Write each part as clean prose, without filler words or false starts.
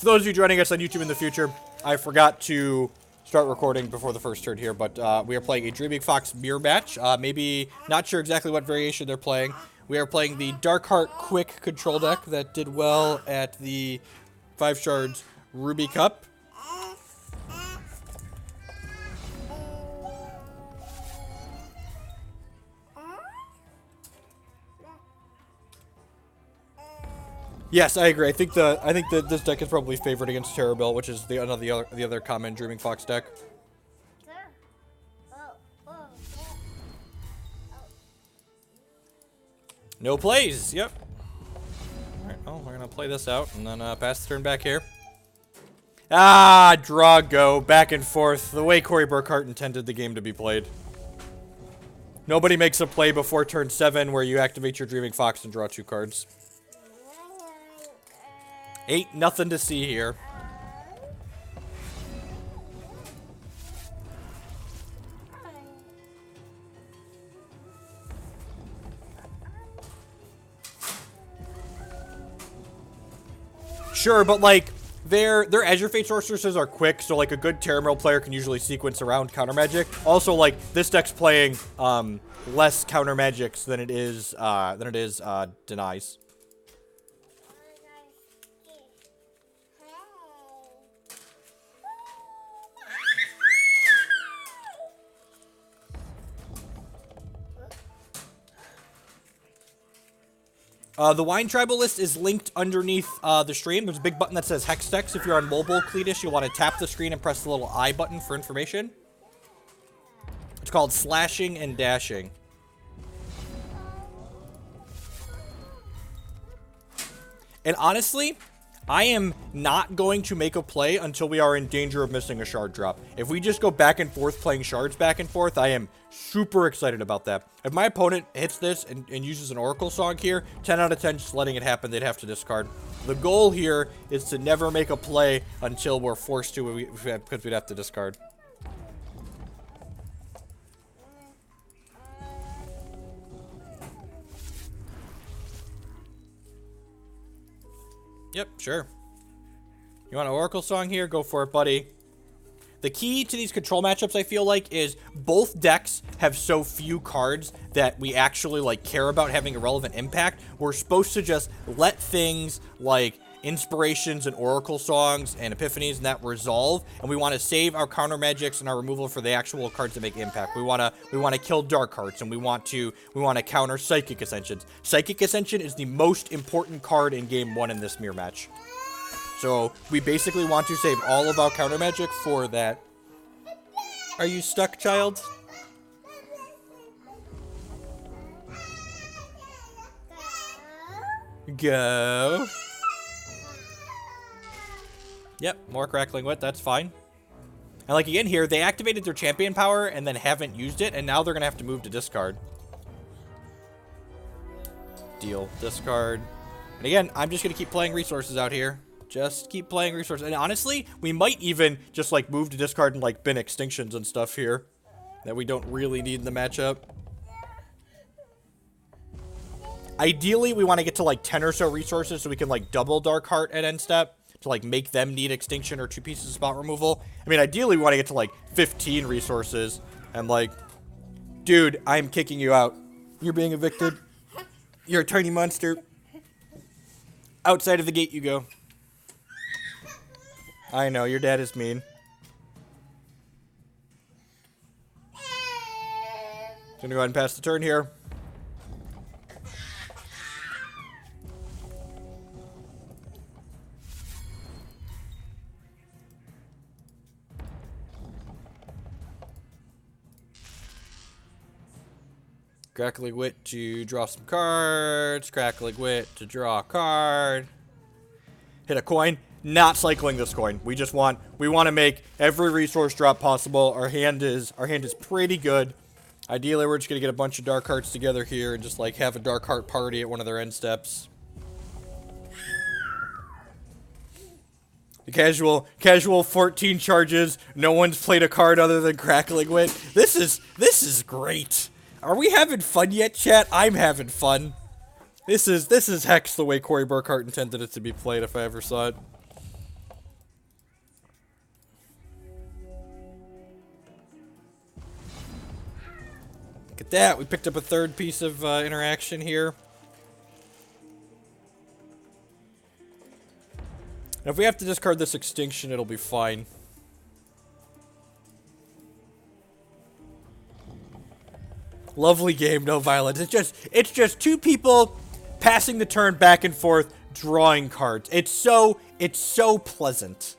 For those of you joining us on YouTube in the future, I forgot to start recording before the first turn here, but we are playing a Dreaming Fox mirror match. Maybe not sure exactly what variation they're playing. We are playing the Darkheart Quick control deck that did well at the 5 Shards Ruby Cup. Yes, I agree. I think that this deck is probably favored against Terrorbill, which is the other common Dreaming Fox deck. No plays. Yep. All right. Oh, we're gonna play this out and then pass the turn back here. Ah, draw, go, back and forth. The way Corey Burkhart intended the game to be played. Nobody makes a play before turn 7 where you activate your Dreaming Fox and draw 2 cards. Ain't nothing to see here. Sure, but like their Azure Fate sorceresses are quick, so like a good Terrorbill player can usually sequence around counter magic. Also, like this deck's playing less counter magics than it is denies. The Wine Tribal list is linked underneath the stream. There's a big button that says Hextex. If you're on mobile, Cletus, you'll want to tap the screen and press the little I button for information. It's called slashing and dashing. And honestly, I am not going to make a play until we are in danger of missing a shard drop. If we just go back and forth playing shards back and forth, I am super excited about that. If my opponent hits this and uses an Oracle Song here, 10 out of 10 just letting it happen, they'd have to discard. The goal here is to never make a play until we're forced to, because we'd have to discard. Yep, sure. You want an Oracle Song here? Go for it, buddy. The key to these control matchups, I feel like, is both decks have so few cards that we actually, like, care about having a relevant impact. We're supposed to just let things like Inspirations and Oracle Songs and Epiphanies and that resolve, and we want to save our counter magics and our removal for the actual cards that make impact. We want to kill Dark Hearts, and we want to counter Psychic Ascensions. Psychic Ascension is the most important card in game 1 in this mirror match. So we basically want to save all of our counter magic for that. Are you stuck, child? Go. Yep, more Crackling Wit, that's fine. And like again here, they activated their champion power and then haven't used it, and now they're gonna have to move to discard. Deal, discard. And again, I'm just gonna keep playing resources out here. Just keep playing resources. And honestly, we might even just like move to discard and like bin extinctions and stuff here that we don't really need in the matchup. Ideally, we want to get to like 10 or so resources so we can like double Darkheart at end step to like make them need extinction or 2 pieces of spot removal. I mean, ideally, we want to get to like 15 resources and like, dude, I'm kicking you out. You're being evicted. You're a tiny monster. Outside of the gate you go. I know, your dad is mean. Gonna go ahead and pass the turn here. Crackling Wit to draw some cards. Crackling Wit to draw a card. Hit a coin. Not cycling this coin. We want to make every resource drop possible. Our hand is pretty good. Ideally, we're just gonna get a bunch of Dark Hearts together here and just like have a Dark Heart party at one of their end steps. The casual 14 charges. No one's played a card other than Crackling Wit. This is great. Are we having fun yet, chat? I'm having fun. This is Hex the way Corey Burkhart intended it to be played if I ever saw it. Look at that. We picked up a third piece of interaction here. And if we have to discard this extinction, it'll be fine. Lovely game, no violence. It's just two people passing the turn back and forth, drawing cards. It's so pleasant.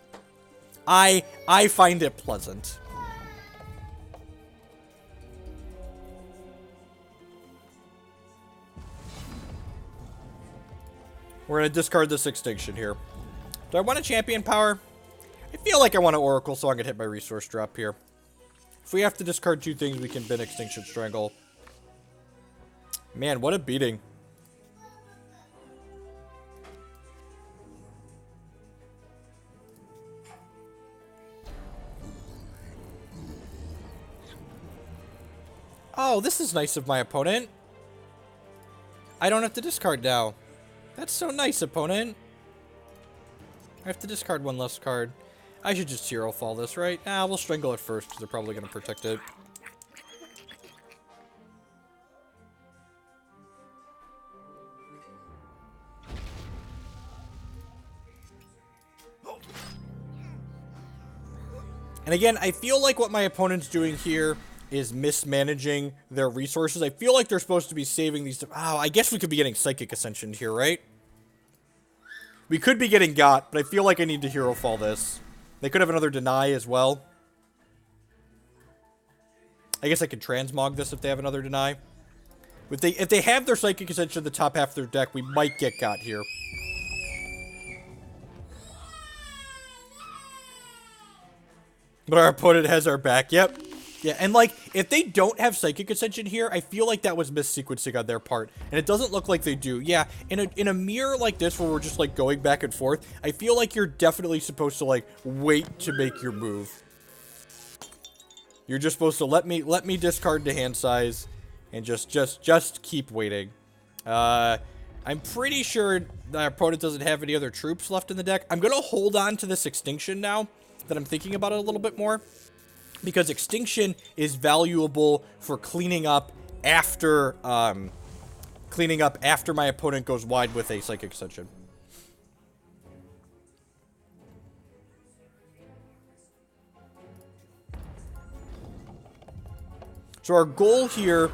I find it pleasant. We're gonna discard this extinction here. Do I want a champion power? I feel like I want an Oracle, so I'm gonna hit my resource drop here. If we have to discard two things, we can bin Extinction Strangle. Man, what a beating. Oh, this is nice of my opponent. I don't have to discard now. That's so nice, opponent. I have to discard one less card. I should just hero fall this, right? Nah, we'll strangle it first, because they're probably going to protect it. And again, I feel like what my opponent's doing here is mismanaging their resources. I feel like they're supposed to be saving these. Oh, I guess we could be getting Psychic Ascension here, right? We could be getting Got, but I feel like I need to hero fall this. They could have another deny as well. I guess I could transmog this if they have another deny. If they have their Psychic Ascension in the top half of their deck, we might get Got here. But our opponent has our back. Yep. Yeah, and like, if they don't have Psychic Ascension here, I feel like that was missequencing on their part. And it doesn't look like they do. Yeah, in a mirror like this where we're just like going back and forth, I feel like you're definitely supposed to like wait to make your move. You're just supposed to let me discard the hand size and just keep waiting. I'm pretty sure our opponent doesn't have any other troops left in the deck. I'm going to hold on to this Extinction now that I'm thinking about it a little bit more. Because Extinction is valuable for cleaning up after my opponent goes wide with a Psychic Ascension. So our goal here,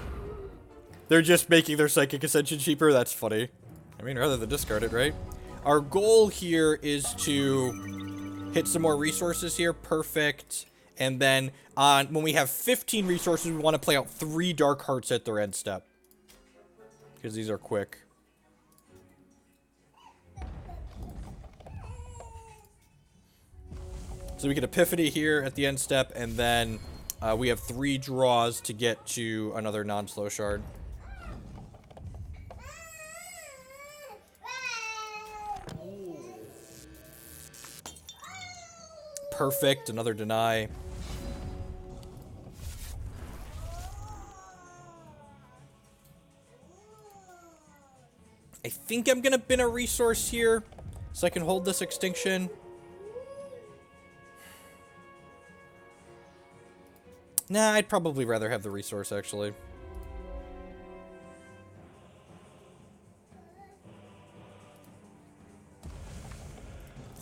they're just making their Psychic Ascension cheaper. That's funny. I mean, rather than discard it, right? Our goal here is to hit some more resources here. Perfect. And then when we have 15 resources, we want to play out 3 Dark Hearts at their end step. Because these are quick. So we get Epiphany here at the end step, and then we have 3 draws to get to another non-slow shard. Perfect, another deny. I think I'm gonna bin a resource here so I can hold this Extinction. Nah, I'd probably rather have the resource, actually.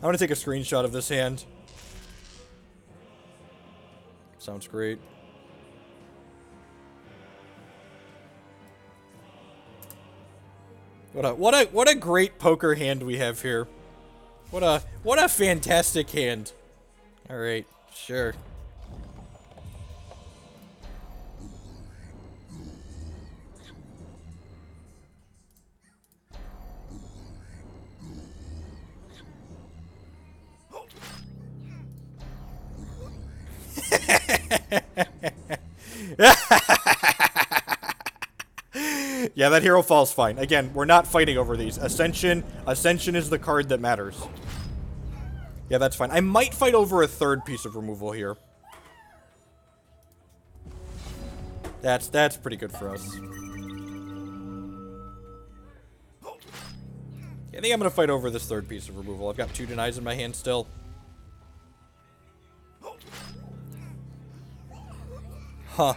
I want to take a screenshot of this hand. Sounds great. What a great poker hand we have here. What a fantastic hand. All right, sure. Yeah, that hero fall's fine. Again, we're not fighting over these. Ascension is the card that matters. Yeah, that's fine. I might fight over a third piece of removal here. That's pretty good for us. Yeah, I think I'm gonna fight over this third piece of removal. I've got 2 denies in my hand still. Huh.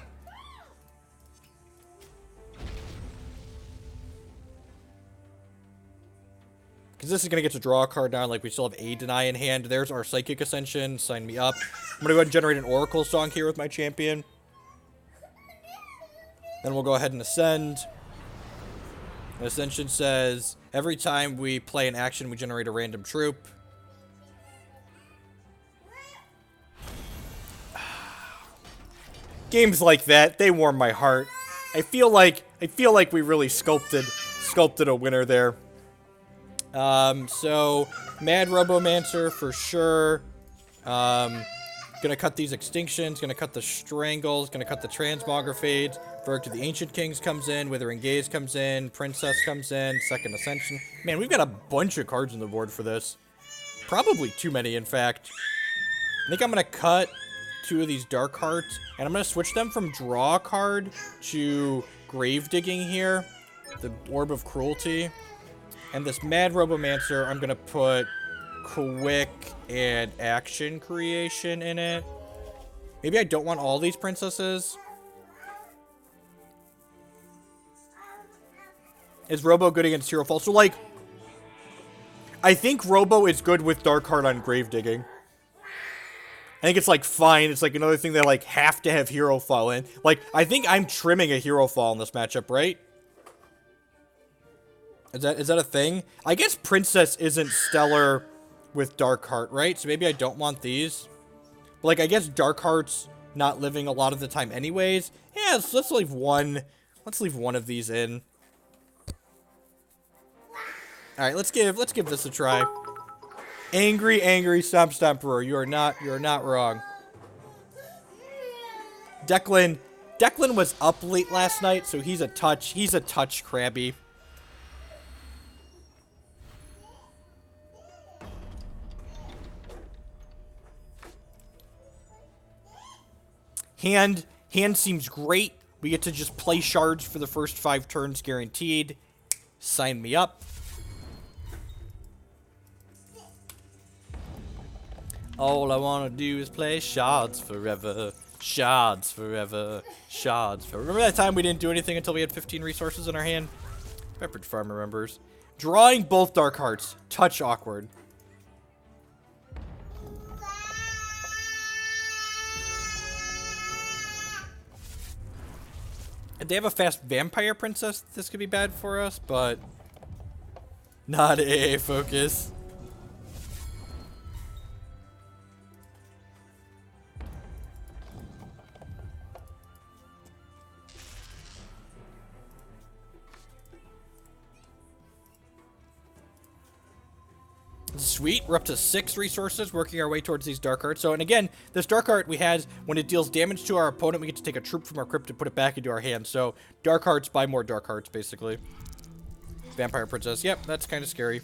Because this is going to get to draw a card now. Like, we still have a deny in hand. There's our Psychic Ascension. Sign me up. I'm going to go ahead and generate an Oracle Song here with my champion. Then we'll go ahead and Ascend. And Ascension says, every time we play an action, we generate a random troop. Games like that, they warm my heart. I feel like we really sculpted a winner there. So Mad Robomancer for sure. Gonna cut these Extinctions, gonna cut the Strangles, gonna cut the Transmographides. Verdict of the Ancient Kings comes in, Withering Gaze comes in, Princess comes in, Second Ascension. Man, we've got a bunch of cards on the board for this. Probably too many, in fact. I think I'm gonna cut 2 of these Dark Hearts, and I'm going to switch them from draw a card to grave digging here. The Orb of Cruelty. And this Mad Robomancer, I'm going to put Quick and Action Creation in it. Maybe I don't want all these princesses. Is Robo good against Hero Fall? So, like, I think Robo is good with Dark Heart on grave digging. I think it's, like, fine. It's, like, another thing that, like, have to have Hero Fall in. Like, I think I'm trimming a Hero Fall in this matchup, right? Is that a thing? I guess Princess isn't stellar with Dark Heart, right? So maybe I don't want these. But, like, I guess Dark Heart's not living a lot of the time anyways. Yeah, so let's leave one. Let's leave one of these in. Alright, let's give this a try. Angry, angry Stomp Stomperer. You are not wrong. Declan was up late last night, so he's a touch crabby. Hand seems great. We get to just play shards for the first 5 turns guaranteed. Sign me up. All I want to do is play shards forever. Shards forever. Shards forever. Remember that time we didn't do anything until we had 15 resources in our hand? Pepperidge Farm remembers. Drawing both Dark Hearts. Touch awkward. If they have a fast Vampire Princess, this could be bad for us, but not AA focus. Sweet, we're up to 6 resources, working our way towards these Dark Hearts. So, and again, this Dark Heart we had, when it deals damage to our opponent, we get to take a troop from our crypt and put it back into our hand. So, Dark Hearts buy more Dark Hearts, basically. Vampire Princess, yep, that's kind of scary.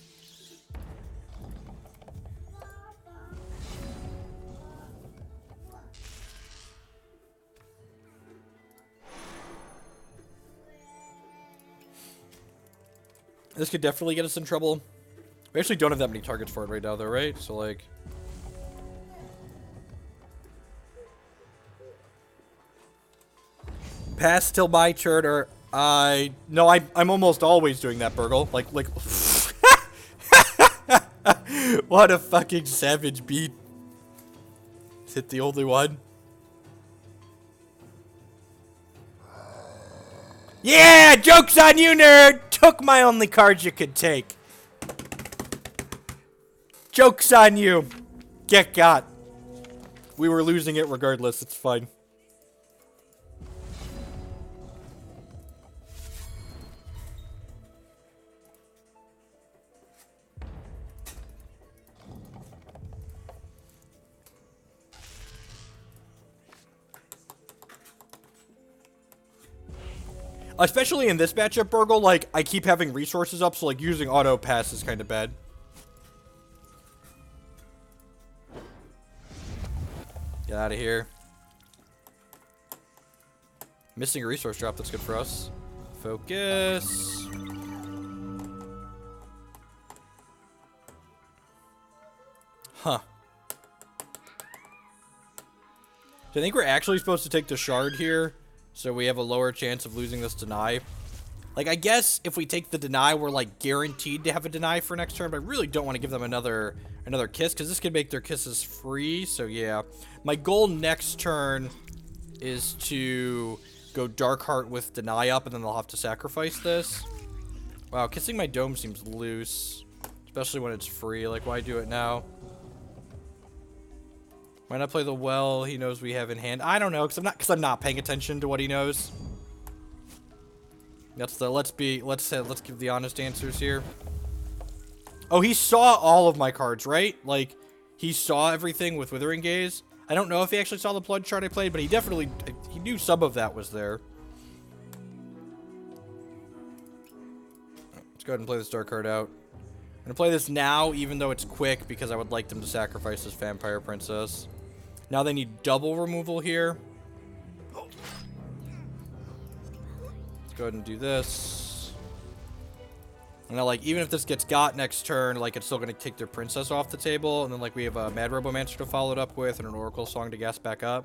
This could definitely get us in trouble. We actually don't have that many targets for it right now, though, right? So, like... Pass till my turn, or no, I'm almost always doing that, Burgle. Like... What a fucking savage beat. Is it the only one? Yeah! Joke's on you, nerd! Took my only card you could take. Joke's on you. Get got. We were losing it regardless. It's fine. Especially in this matchup, Burgle, like, I keep having resources up, so, like, using auto pass is kind of bad. Get out of here. Missing a resource drop, that's good for us. Focus. Huh. So I think we're actually supposed to take the shard here, so we have a lower chance of losing this deny. Like, I guess if we take the deny, we're, like, guaranteed to have a deny for next turn, but I really don't want to give them another kiss, because this could make their kisses free, so yeah. My goal next turn is to go Darkheart with deny up, and then they'll have to sacrifice this. Wow, kissing my dome seems loose, especially when it's free. Like, why do it now? Why not play the well he knows we have in hand? I don't know, because I'm not paying attention to what he knows. That's the let's give the honest answers here. Oh, he saw all of my cards, right? Like, he saw everything with Withering Gaze. I don't know if he actually saw the blood chart I played, but he knew some of that was there. Let's go ahead and play this dark card out. I'm gonna play this now, even though it's quick, because I would like them to sacrifice this Vampire Princess. Now they need double removal here. Let's go ahead and do this. And now, like, even if this gets got next turn, like, it's still gonna kick their princess off the table. And then, like, we have a Mad Robomancer to follow it up with and an Oracle Song to gas back up.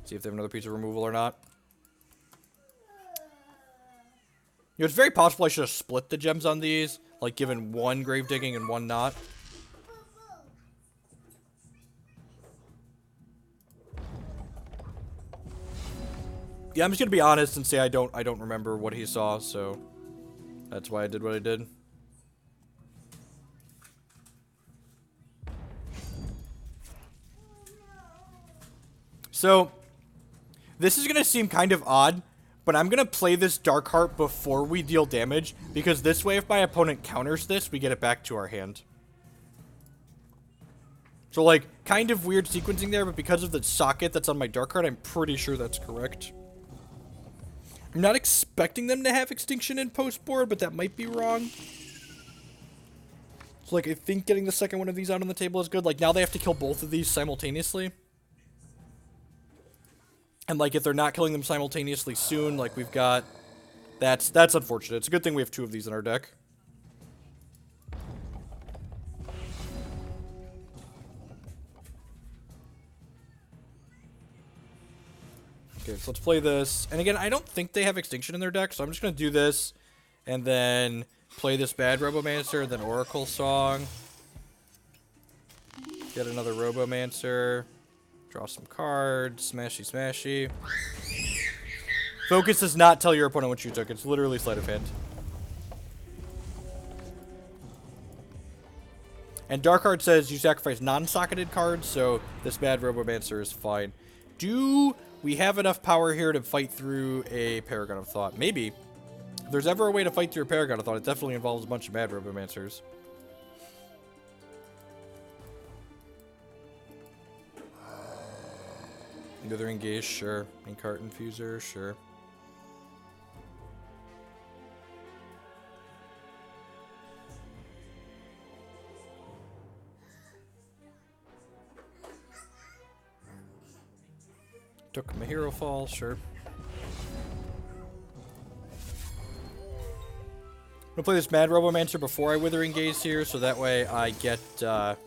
See if they have another piece of removal or not. You know, it's very possible I should have split the gems on these, like given one grave digging and one not. Yeah, I'm just gonna be honest and say I don't remember what he saw, so that's why I did what I did. So this is gonna seem kind of odd, but I'm gonna play this Darkheart before we deal damage, because this way if my opponent counters this, we get it back to our hand. So, like, kind of weird sequencing there, but because of the socket that's on my Darkheart, I'm pretty sure that's correct. I'm not expecting them to have Extinction in post-board, but that might be wrong. So, like, I think getting the second one of these out on the table is good. Like, now they have to kill both of these simultaneously. And, like, if they're not killing them simultaneously soon, like, we've got... That's unfortunate. It's a good thing we have two of these in our deck. Okay, so let's play this. And again, I don't think they have Extinction in their deck, so I'm just going to do this. And then play this bad Robomancer, then Oracle Song. Get another Robomancer. Draw some cards. Smashy, smashy. Focus does not tell your opponent what you took. It's literally sleight of hand. And Darkheart says you sacrifice non-socketed cards, so this bad Robomancer is fine. Do we have enough power here to fight through a Paragon of Thought? Maybe. If there's ever a way to fight through a Paragon of Thought, it definitely involves a bunch of mad Robomancers. Withering Gaze, sure. Inkheart Infuser, sure. Took my Hero Fall, sure. I'm gonna play this Mad Robomancer before I Withering Gaze here, so that way I get, that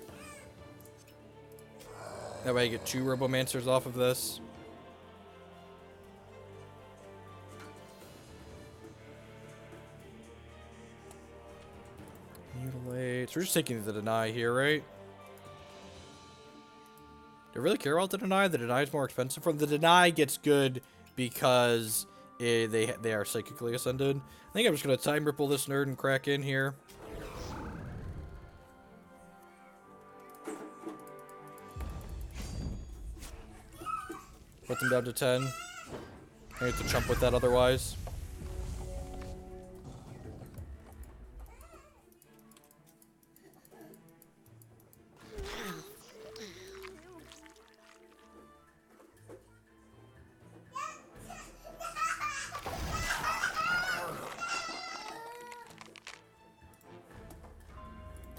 way I get two Robomancers off of this. Mutilate. So we're just taking the deny here, right? Do I really care about the deny? The deny is more expensive for them. The deny gets good because they are psychically ascended. I think I'm just going to time ripple this nerd and crack in here. Put them down to 10. I have to chump with that otherwise.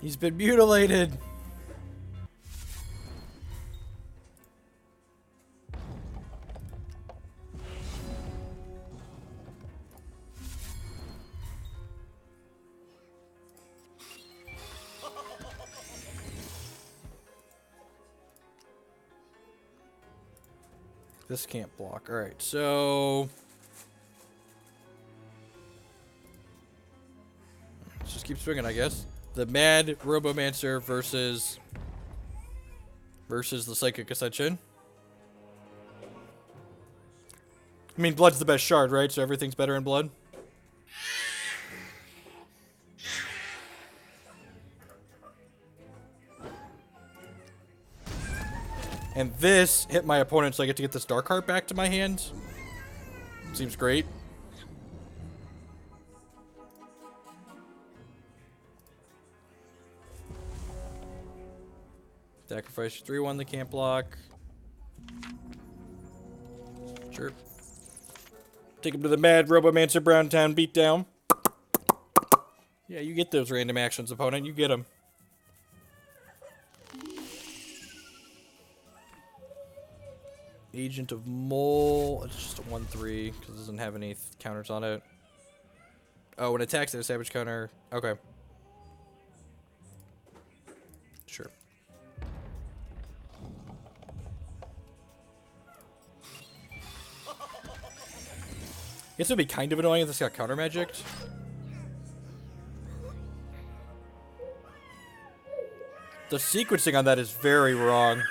He's been mutilated. This can't block. Alright, so... let's just keep swinging, I guess. The Mad Robomancer versus the Psychic Ascension. I mean, Blood's the best shard, right? So everything's better in Blood. And this hit my opponent, so I get to get this Dark Heart back to my hand. Seems great. Sacrifice 3-1, they can't block. Sure. Take him to the Mad Robomancer Browntown beatdown. Yeah, you get those random actions, opponent. You get them. Agent of Mole. It's just a 1-3 because it doesn't have any counters on it. Oh, when it attacks, it has a Savage counter. Okay. Sure. Guess it would be kind of annoying if this got counter magicked. The sequencing on that is very wrong.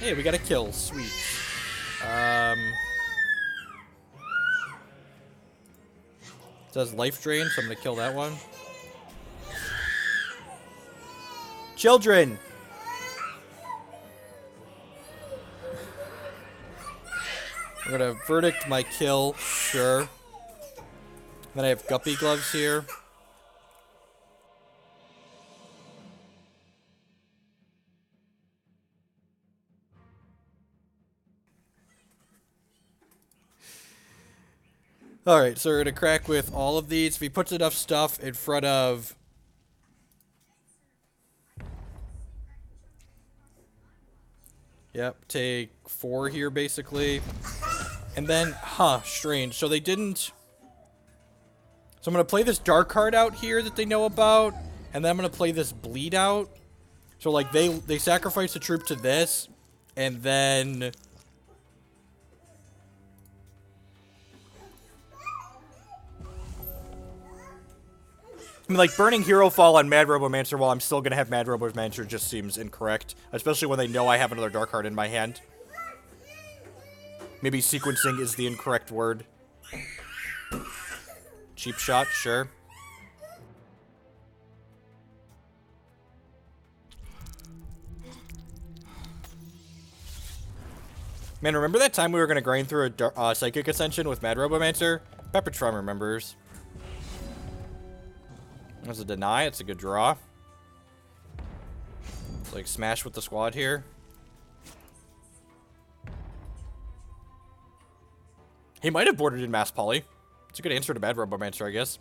Hey, we got a kill. Sweet. It says life drain, so I'm gonna kill that one. Children! I'm gonna verdict my kill, sure. Then I have Guppy Gloves here. Alright, so we're gonna crack with all of these. If he puts enough stuff in front of... Yep, take 4 here, basically. And then, strange. So they didn't... So I'm going to play this Dark card out here that they know about. And then I'm going to play this Bleed out. So, like, they sacrifice a troop to this. And then... I mean, like, burning Hero Fall on Mad Robomancer while I'm still going to have Mad Robomancer just seems incorrect. Especially when they know I have another Dark card in my hand. Maybe sequencing is the incorrect word. Cheap shot, sure. Man, remember that time we were going to grind through a Psychic Ascension with Mad Robomancer? Peppertron remembers. There's a deny. It's a good draw. It's like smash with the squad here. He might have boarded in Mass Poly. It's a good answer to Mad Robomancer, I guess.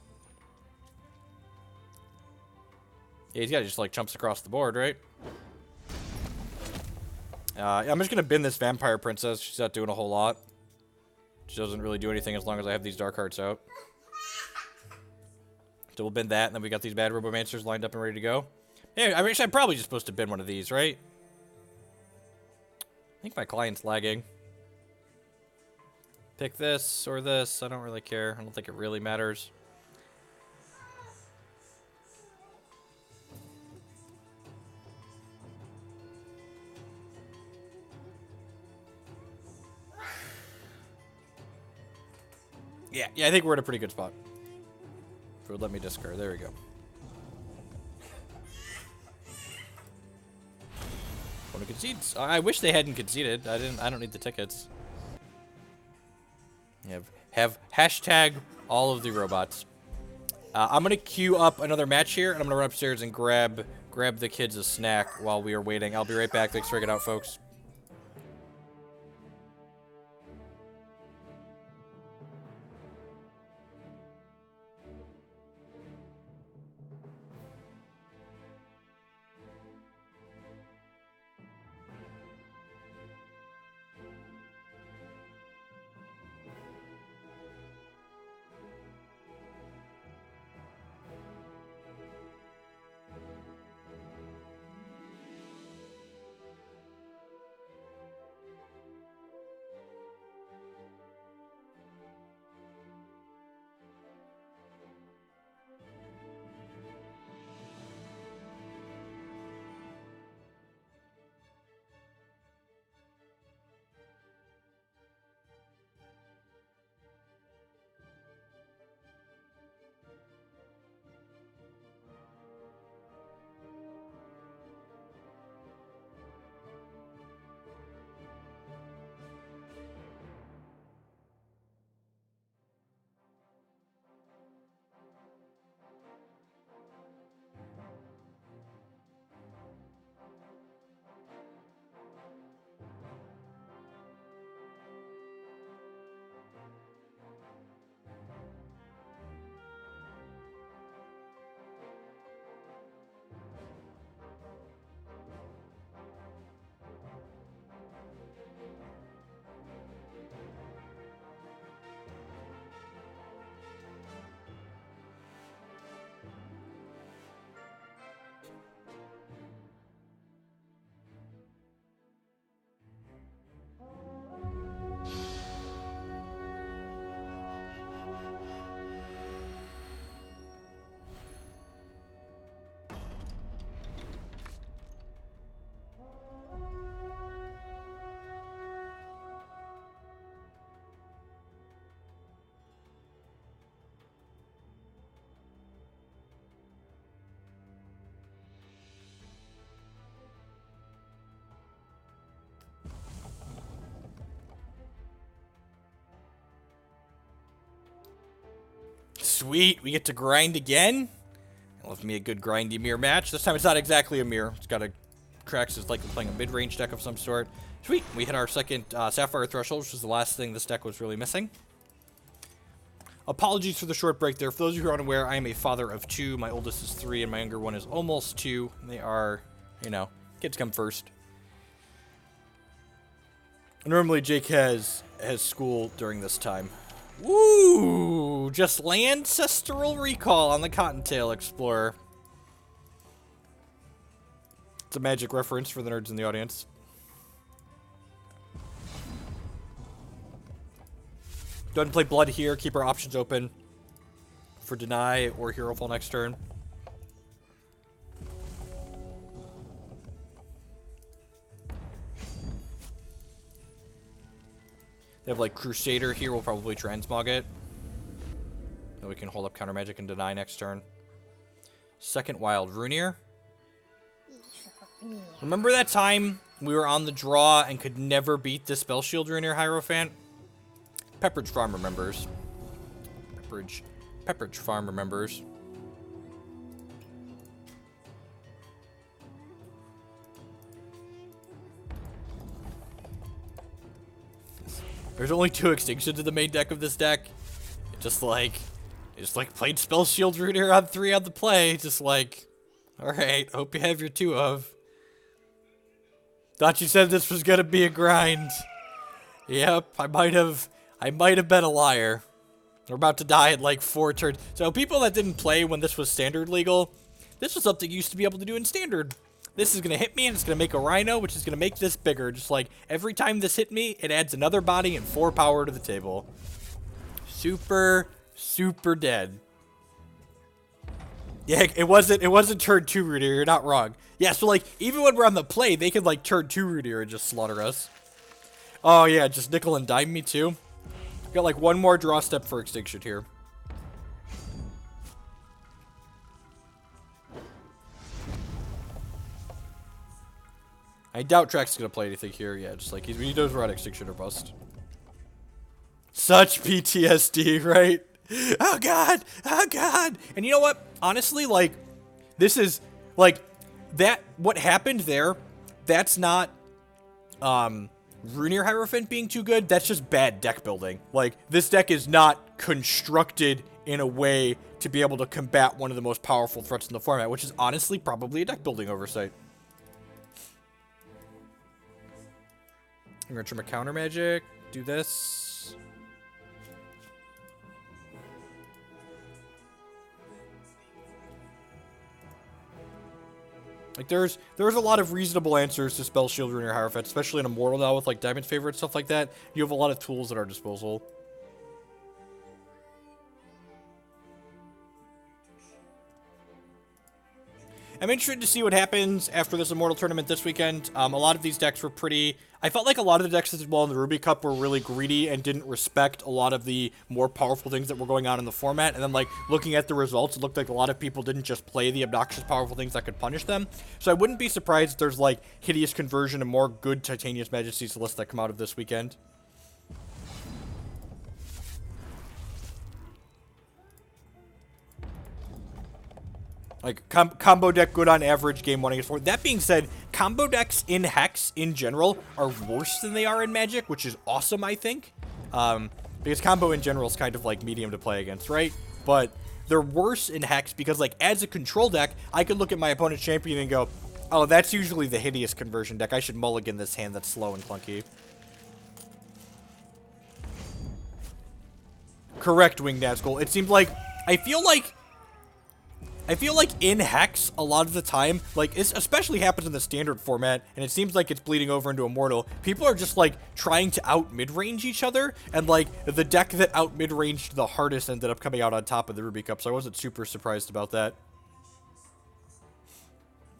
Yeah, he's got to just like jumps across the board, right? I'm just going to bin this Vampire Princess. She's not doing a whole lot. She doesn't really do anything as long as I have these Dark Hearts out. So we'll bin that, and then we got these Mad Robomancers lined up and ready to go. Yeah, I mean, I'm probably just supposed to bin one of these, right? I think my client's lagging. Pick this or this. I don't really care. I don't think it really matters. Yeah, I think we're in a pretty good spot. If it would let me discard. There we go. Want to concede? I wish they hadn't conceded. I don't need the tickets. Have hashtag all of the robots. I'm gonna queue up another match here, and I'm gonna run upstairs and grab the kids a snack while we are waiting. I'll be right back. Thanks for hanging out, folks. Sweet, we get to grind again. Love me a good grindy mirror match. This time it's not exactly a mirror. It's got a Krax is likely playing a mid-range deck of some sort. Sweet, we hit our second Sapphire Threshold, which was the last thing this deck was really missing. Apologies for the short break there. For those of you who are unaware, I am a father of 2. My oldest is 3, and my younger one is almost 2. They are, you know, kids come first. Normally, Jake has school during this time. Woo! Just Ancestral Recall on the Cottontail Explorer. It's a Magic reference for the nerds in the audience. Go ahead and play Blood here. Keep our options open for Deny or Hero Fall next turn. They have like Crusader here. We'll probably transmog it. Then we can hold up Counter Magic and Deny next turn. Second Wild Runeer. Remember that time we were on the draw and could never beat the Spell Shield Runeer Hierophant? Pepperidge Farm remembers. Pepperidge Farm remembers. There's only 2 extinctions in the main deck of this deck. It just played Spell Shield Runeer on 3 on the play. Just like, alright, hope you have your 2 of. Thought you said this was gonna be a grind. Yep, I might have been a liar. We're about to die at like 4 turns. So people that didn't play when this was standard legal, this was something you used to be able to do in standard. This is gonna hit me and it's gonna make a Rhino, which is gonna make this bigger. Just like every time this hit me, it adds another body and 4 power to the table. Super, super dead. Yeah, it wasn't turn 2 Runeer, you're not wrong. Yeah, so like even when we're on the play, they could like turn 2 Runeer and just slaughter us. Oh yeah, just nickel and dime me too. Got like one more draw step for Extinction here. I doubt Trax is gonna play anything here. Yeah, just like he knows we're on Extinction or Bust. Such PTSD, right? Oh god! Oh god! And you know what? Honestly, like, this is like that. What happened there? That's not Runeer Hierophant being too good. That's just bad deck building. Like, this deck is not constructed in a way to be able to combat one of the most powerful threats in the format, which is honestly probably a deck building oversight. I'm gonna trim a Counter Magic, do this. Like, there's a lot of reasonable answers to Spell Shield Runeer Hierophant, especially in Immortal now with like Diamond Favorite stuff like that. You have a lot of tools at our disposal. I'm interested to see what happens after this Immortal tournament this weekend. A lot of these decks were pretty... I felt like a lot of the decks that did well in the Ruby Cup were really greedy and didn't respect a lot of the more powerful things that were going on in the format. And then, like, looking at the results, it looked like a lot of people didn't just play the obnoxious powerful things that could punish them. So I wouldn't be surprised if there's, like, Hideous Conversion and more good Titania's Majesty's lists that come out of this weekend. Like, combo deck good on average, game 1 against 4. That being said, combo decks in Hex, in general, are worse than they are in Magic, which is awesome, I think. Because combo in general is kind of, like, medium to play against, right? But they're worse in Hex because, like, as a control deck, I could look at my opponent's champion and go, oh, that's usually the Hideous Conversion deck. I should mulligan this hand that's slow and clunky. Correct, Winged Nazgul. It seemed like... I feel like in Hex, a lot of the time, like, this especially happens in the standard format, and it seems like it's bleeding over into Immortal, people are just, like, trying to out-mid-range each other, and, like, the deck that out-mid-ranged the hardest ended up coming out on top of the Ruby Cup, so I wasn't super surprised about that.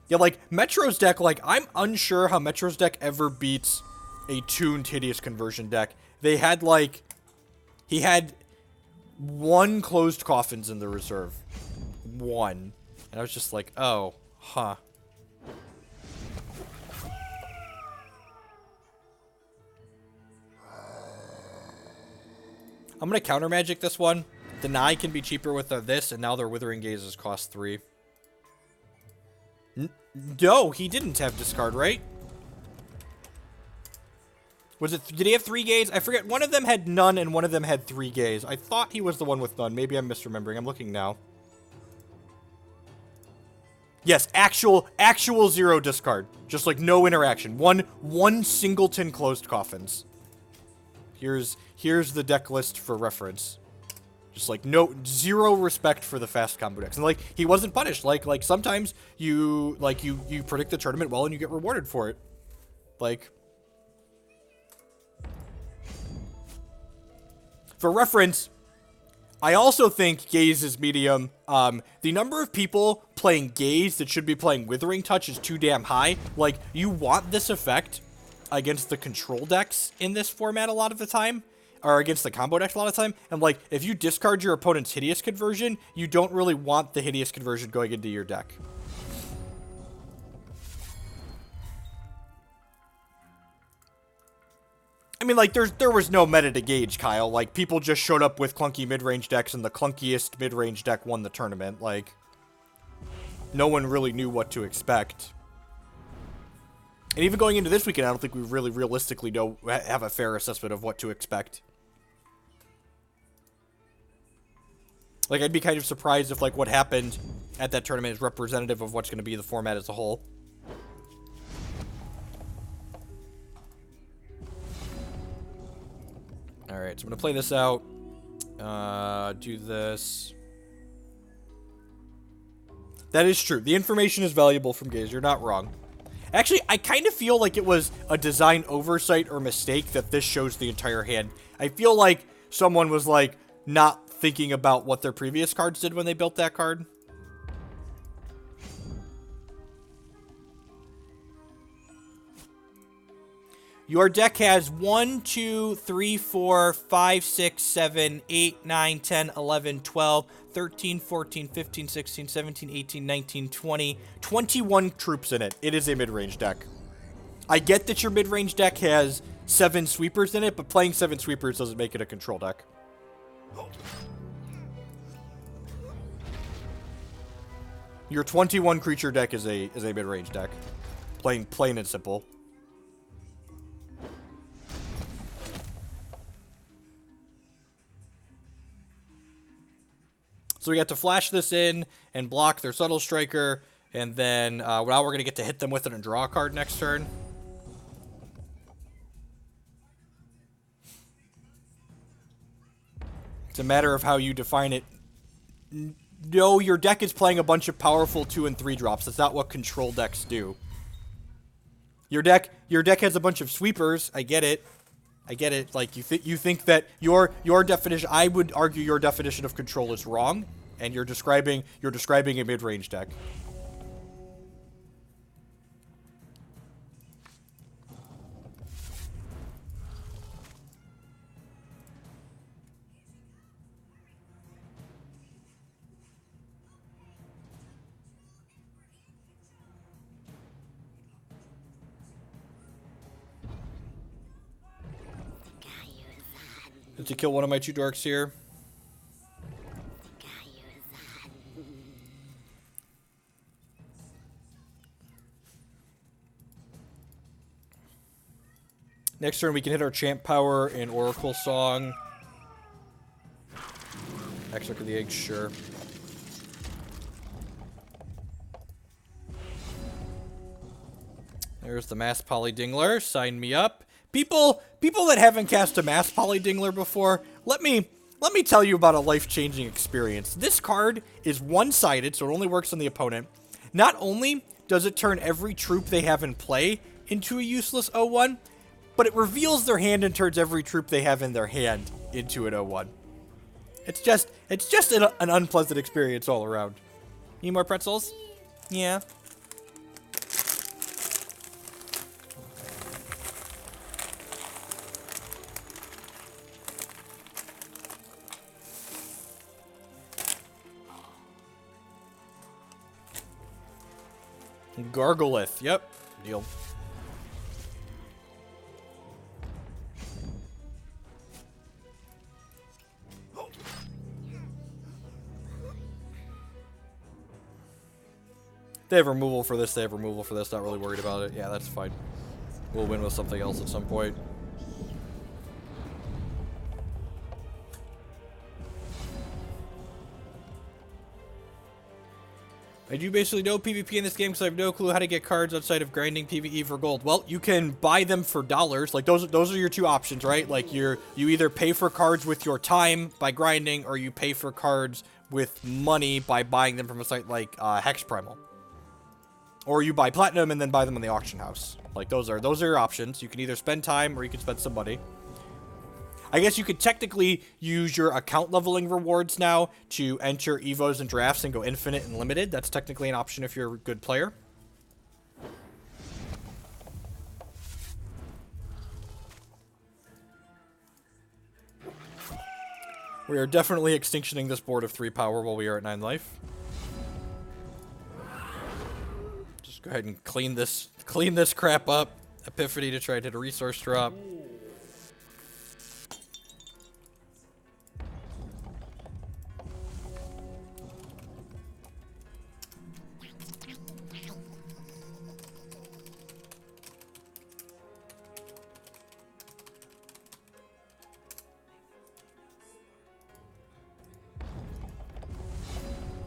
Yeah, like, Metro's deck, like, I'm unsure how Metro's deck ever beats a tuned Hideous Conversion deck. They had, like, he had 1 closed coffins in the reserve. 1. And I was just like, oh, huh. I'm gonna counter magic this one. Deny can be cheaper with this, and now their Withering Gazes cost 3. No, he didn't have discard, right? Was it? Did he have 3 gaze? I forget. One of them had none, and one of them had 3 gaze. I thought he was the one with none. Maybe I'm misremembering. I'm looking now. Yes, actual 0 discard. Just like no interaction. One singleton closed coffins. Here's the deck list for reference. Just like zero respect for the fast combo decks. And like he wasn't punished. Like sometimes you predict the tournament well and you get rewarded for it. Like for reference, I also think Gaze is medium. The number of people playing Gaze that should be playing Withering Touch is too damn high. Like, you want this effect against the control decks in this format a lot of the time, or against the combo decks a lot of the time. And, like, if you discard your opponent's Hideous Conversion, you don't really want the Hideous Conversion going into your deck. I mean, like, there was no meta to gauge, Kyle. Like, people just showed up with clunky mid-range decks, and the clunkiest mid-range deck won the tournament. Like, no one really knew what to expect. And even going into this weekend, I don't think we really realistically have a fair assessment of what to expect. Like, I'd be kind of surprised if, like, what happened at that tournament is representative of what's going to be the format as a whole. Alright, so I'm going to play this out. Do this. That is true. The information is valuable from Gaze. You're not wrong. Actually, I kind of feel like it was a design oversight or mistake that this shows the entire hand. I feel like someone was, like, not thinking about what their previous cards did when they built that card. Your deck has 1, 2, 3, 4, 5, 6, 7, 8, 9, 10, 11, 12, 13, 14, 15, 16, 17, 18, 19, 20, 21 troops in it. It is a mid-range deck. I get that your mid-range deck has 7 sweepers in it, but playing 7 sweepers doesn't make it a control deck. Your 21 creature deck is a mid-range deck. Plain and simple. So we got to flash this in and block their Subtle Striker, and then now we're going to get to hit them with it and draw a card next turn. It's a matter of how you define it. No, your deck is playing a bunch of powerful 2 and 3 drops. That's not what control decks do. Your deck has a bunch of sweepers. I get it. I get it. Like, you think that your definition, I would argue your definition of control is wrong, and you're describing a mid-range deck. To kill one of my 2 dorks here. Next turn we can hit our champ power in Oracle Song. Exarch of the Eggs, sure. There's the Mass Poly Dingler. Sign me up. People that haven't cast a Mass Poly Dingler before, let me tell you about a life-changing experience. This card is one-sided, so it only works on the opponent. Not only does it turn every troop they have in play into a useless 0-1, but it reveals their hand and turns every troop they have in their hand into an 0-1. It's just an unpleasant experience all around. Need more pretzels? Yeah. Gargolith. Yep. Deal. They have removal for this, they have removal for this. Not really worried about it. Yeah, that's fine. We'll win with something else at some point. I do basically no PvP in this game because I have no clue how to get cards outside of grinding PvE for gold. Well, you can buy them for dollars. Like, those are your two options, right? Like, you either pay for cards with your time by grinding, or you pay for cards with money by buying them from a site like Hex Primal. Or you buy platinum and then buy them in the auction house. Like, those are your options. You can either spend time or you can spend some money. I guess you could technically use your account leveling rewards now to enter Evos and drafts and go infinite and limited. That's technically an option if you're a good player. We are definitely extinctioning this board of 3 power while we are at 9 life. Just go ahead and clean this crap up. Epiphany to try to hit a resource drop.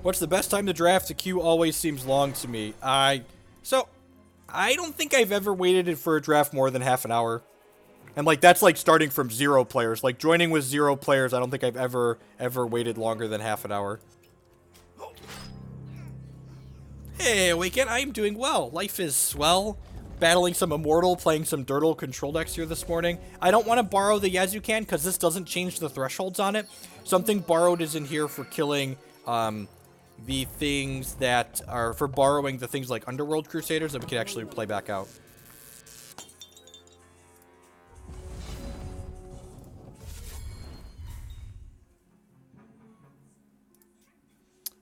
What's the best time to draft? The queue always seems long to me. So, I don't think I've ever waited for a draft more than half an hour. And, like, that's, like, starting from 0 players. Like, joining with 0 players, I don't think I've ever waited longer than half an hour. Hey, Awaken, I'm doing well. Life is swell. Battling some Immortal, playing some Dirtle control decks here this morning. I don't want to borrow the Yazukan, because this doesn't change the thresholds on it. Something borrowed is in here for killing, the things that are for borrowing the things like Underworld Crusaders that we can actually play back out.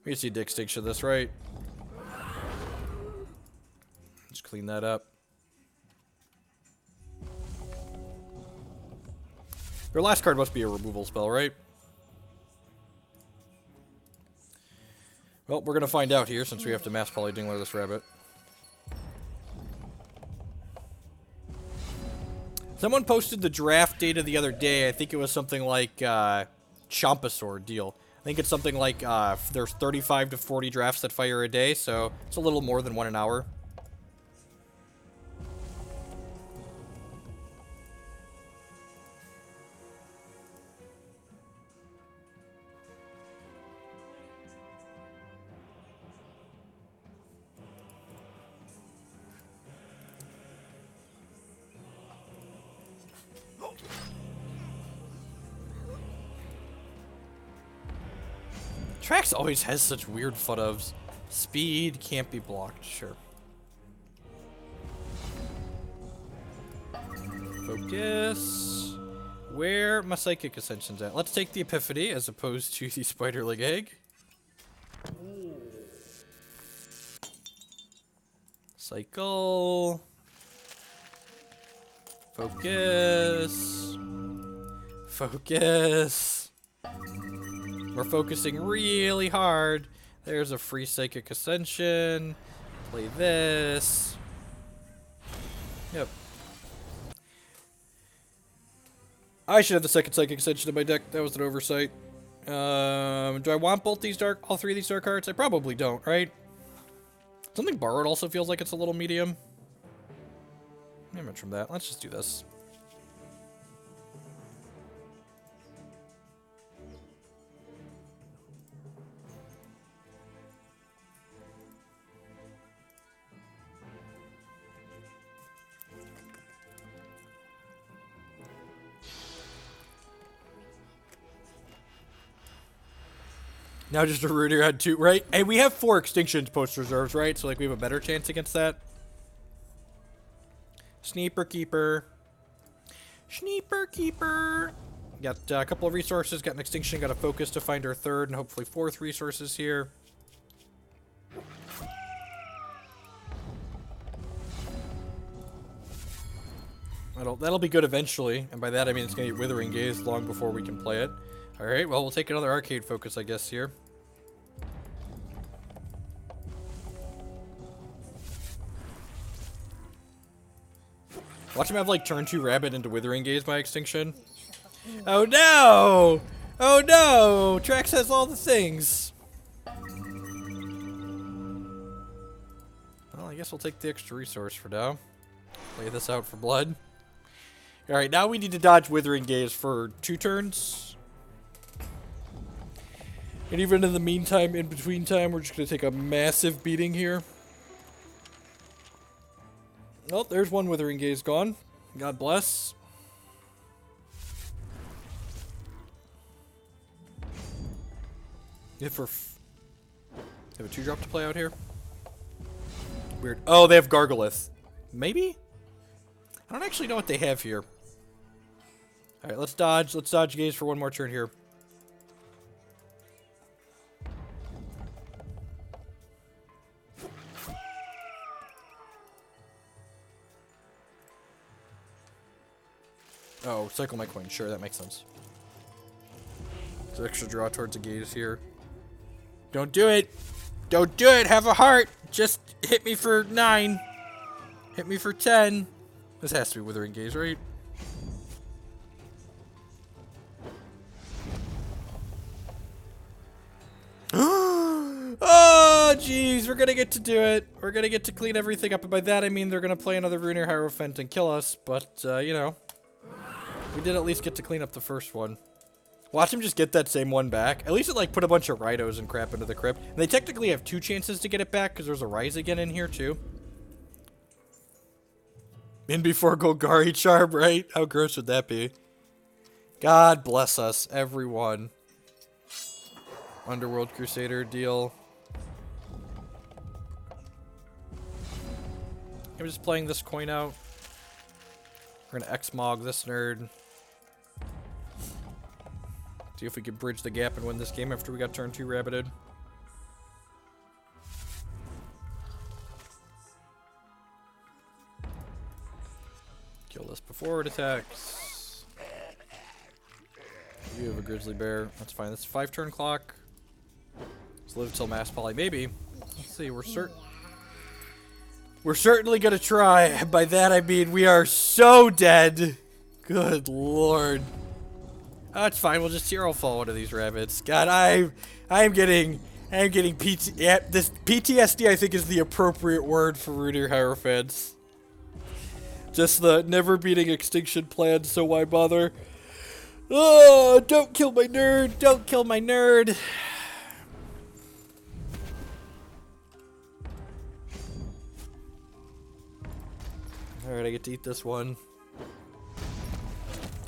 We just need to extinction this, right? Just clean that up. Your last card must be a removal spell, right? Well, we're going to find out here since we have to mass polydingler this rabbit. Someone posted the draft data the other day. I think it was something like Chompasaur deal. I think it's something like there's 35 to 40 drafts that fire a day, so it's a little more than 1 an hour. Trax always has such weird FUD-ofs. Speed can't be blocked, sure. Focus. Where my Psychic Ascension's at? Let's take the Epiphany as opposed to the Spiderling Egg. Cycle. Focus. Focus. We're focusing really hard. There's a free Psychic Ascension. Play this. Yep. I should have the second Psychic Ascension in my deck. That was an oversight. Do I want all 3 of these dark cards? I probably don't, right? Something borrowed also feels like it's a little medium. Image from that. Let's just do this. Now just a Rooter had 2, right? And we have 4 extinctions post reserves, right? So like we have a better chance against that. Sniper Keeper. Sniper Keeper. Got a couple of resources, got an extinction, got a focus to find our 3rd and hopefully 4th resources here. That'll be good eventually, and by that I mean it's going to be Withering Gaze long before we can play it. Alright, well we'll take another Arcade Focus I guess here. Watch him have, like, turn 2 Rabbit into Withering Gaze by Extinction. Oh, no! Oh, no! Trax has all the things. Well, I guess we'll take the extra resource for now. Lay this out for blood. Alright, now we need to dodge Withering Gaze for 2 turns. And even in the meantime, in between time, we're just going to take a massive beating here. Oh, there's one Withering Gaze gone. God bless. If we're... have a 2-drop to play out here? Weird. Oh, they have Gargolith. Maybe? I don't actually know what they have here. Alright, let's dodge. Let's dodge Gaze for one more turn here. Oh, cycle my coin. Sure, that makes sense. So extra draw towards a Gaze here. Don't do it! Don't do it! Have a heart! Just hit me for 9. Hit me for 10. This has to be Withering Gaze, right? Oh, jeez, we're gonna get to do it. We're gonna get to clean everything up, and by that I mean they're gonna play another Ruiner Hierophant and kill us, but, you know. We did at least get to clean up the first one. Watch him just get that same one back. At least it, like, put a bunch of Rhinos and crap into the crypt. And they technically have 2 chances to get it back, because there's a Rise again in here, too. In before Golgari Charm, right? How gross would that be? God bless us, everyone. Underworld Crusader deal. I'm just playing this coin out. We're gonna X-Mog this nerd. See if we can bridge the gap and win this game after we got turn 2 rabbited. Kill this before it attacks. You have a grizzly bear. That's fine. That's a 5-turn clock. Let's live till mass poly. Maybe. Let's see. We're certainly gonna try. By that I mean we are so dead. Good lord. Oh, it's fine. We'll just hero fall one of these rabbits. God, I'm getting this PTSD. I think is the appropriate word for Ruiner Hierophants. Just the never beating extinction plan. So why bother? Oh, don't kill my nerd! Don't kill my nerd! Alright, I get to eat this one.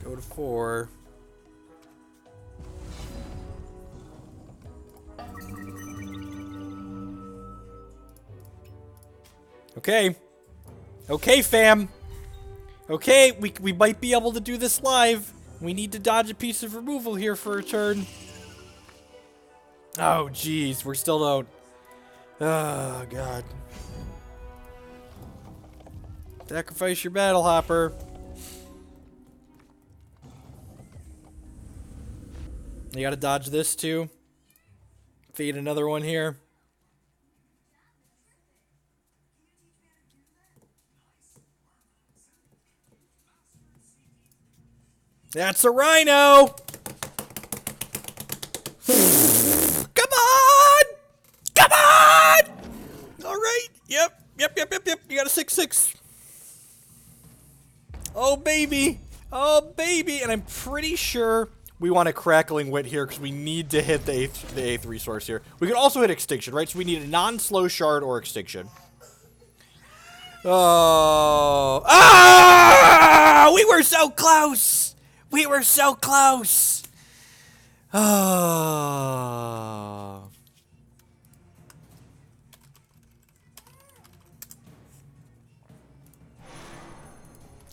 Go to 4. Okay. Okay, fam. Okay, we might be able to do this live. We need to dodge a piece of removal here for a turn. Oh, jeez. We're still don't. Oh, God. Sacrifice your battle hopper. You gotta dodge this, too. Feed another one here. That's a Rhino! Come on! Come on! Alright, yep. You got a 6/6. Oh, baby. Oh, baby. And I'm pretty sure we want a Crackling Wit here because we need to hit the eighth resource here. We can also hit Extinction, right? So we need a non-slow shard or Extinction. Oh. Ah! We were so close! We were so close! Oh.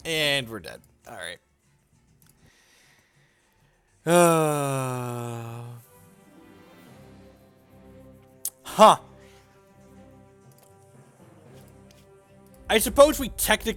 And we're dead. Alright. Huh. I suppose we technically